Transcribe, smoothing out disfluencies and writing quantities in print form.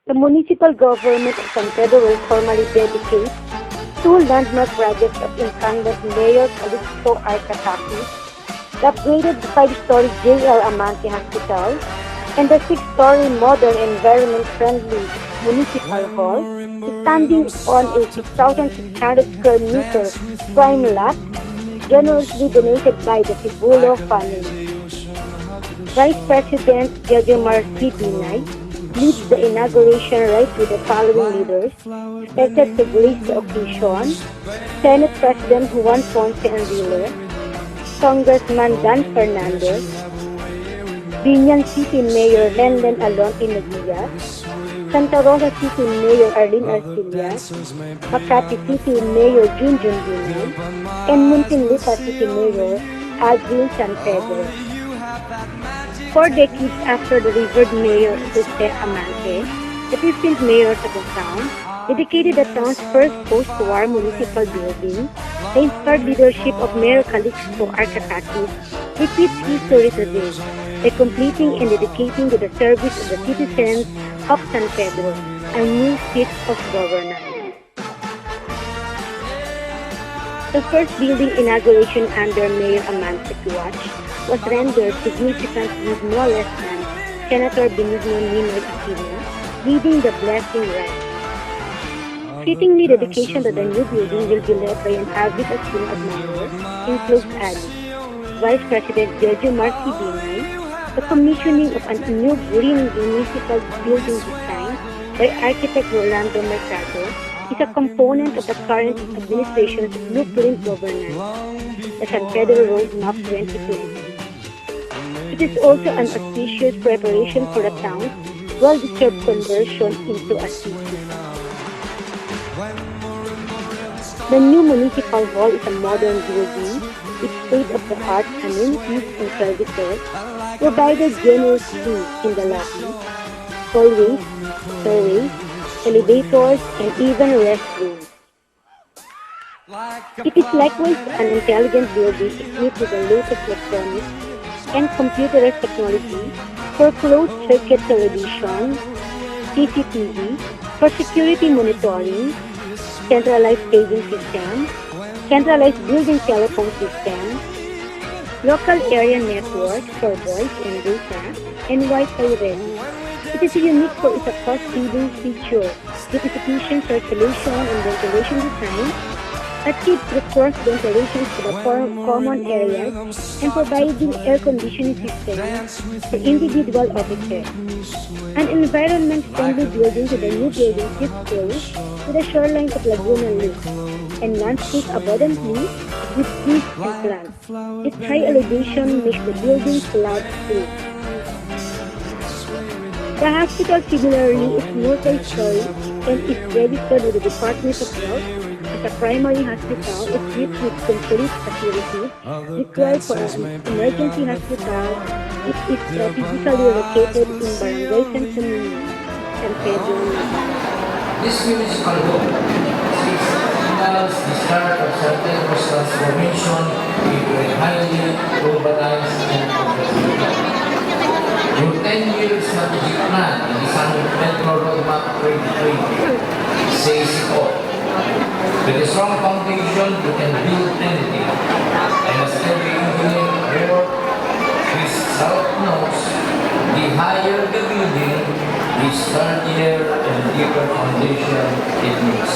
The municipal government of San Pedro will formally dedicate two landmark projects of incumbent Mayor Calixto Arcataki, the upgraded 5-story J.L. Amante Hospital, and the 6-story modern environment-friendly Municipal Hall, standing on a 6,600 square meter prime lot, generously donated by the Tibulo family. Vice President Jejomar C. Binay leads the inauguration right with the following leaders expected to grace the occasion: Senate President Juan Ponce Enrile, Congressman Dan Fernandez, Binyan City Mayor Lenlen Alonte Nadia, Santa Rosa City Mayor Arlene Arcilla, Makati City Mayor Junjun Binay, and Muntinlupa City Mayor Adrian San Pedro. 4 decades after the revered Mayor Jose Amante, the 15th mayor of the town, dedicated the town's first post-war municipal building, the inspired leadership of Mayor Calixto Arcataki repeats history today by completing and dedicating to the service of the citizens of San Pedro a new seat of governance. The first building inauguration under Mayor Amante's watch was rendered significant with no less than Senator Benigno Ninoy Aquino leading the blessing rite. Fittingly, the dedication to the new building will be led by an avid Aquino admirer in close Ali, Vice President Jejomar C. Binay, the commissioning of a new green municipal building design by architect Rolando Mercado is a component of the current administration's blueprint governance, the San Pedro Roadmap 2020. It is also an auspicious preparation for the town's well-deserved conversion into a city. The new municipal hall is a modern building with state-of-the-art amenities and services provided generously in the lobby, hallways, stairways, elevators, and even restrooms. It is likewise an intelligent building equipped with the latest electronics and computerized technology for closed-circuit television, CCTV, for security monitoring, centralized paging system, centralized building telephone system, local area network for voice and data, and Wi-Fi ready. It is unique for its cost-saving feature with efficient circulation and ventilation design that keeps the cross ventilation to the common areas and providing air conditioning systems for individual offices. An environment-friendly building to the new building sits close to the shoreline of Laguna Lake and landscape abundantly with trees and plants. Its high elevation makes the building cloud-free. The hospital similarly is multi-story and is registered with the Department of Health as a primary hospital equipped with complete facilities required for an emergency hospital. It is strategically located in Barangay San Camino, San Pedro. This municipal hall signals the start of San Pedro's transformation into a highly urbanized and progressive. Your 10 years strategic plan in the San Pedro Roadmap 2020 says it all. With a strong foundation, you can build anything. And as every engineer Chris South knows, the higher the building, the sturdier and deeper foundation it needs.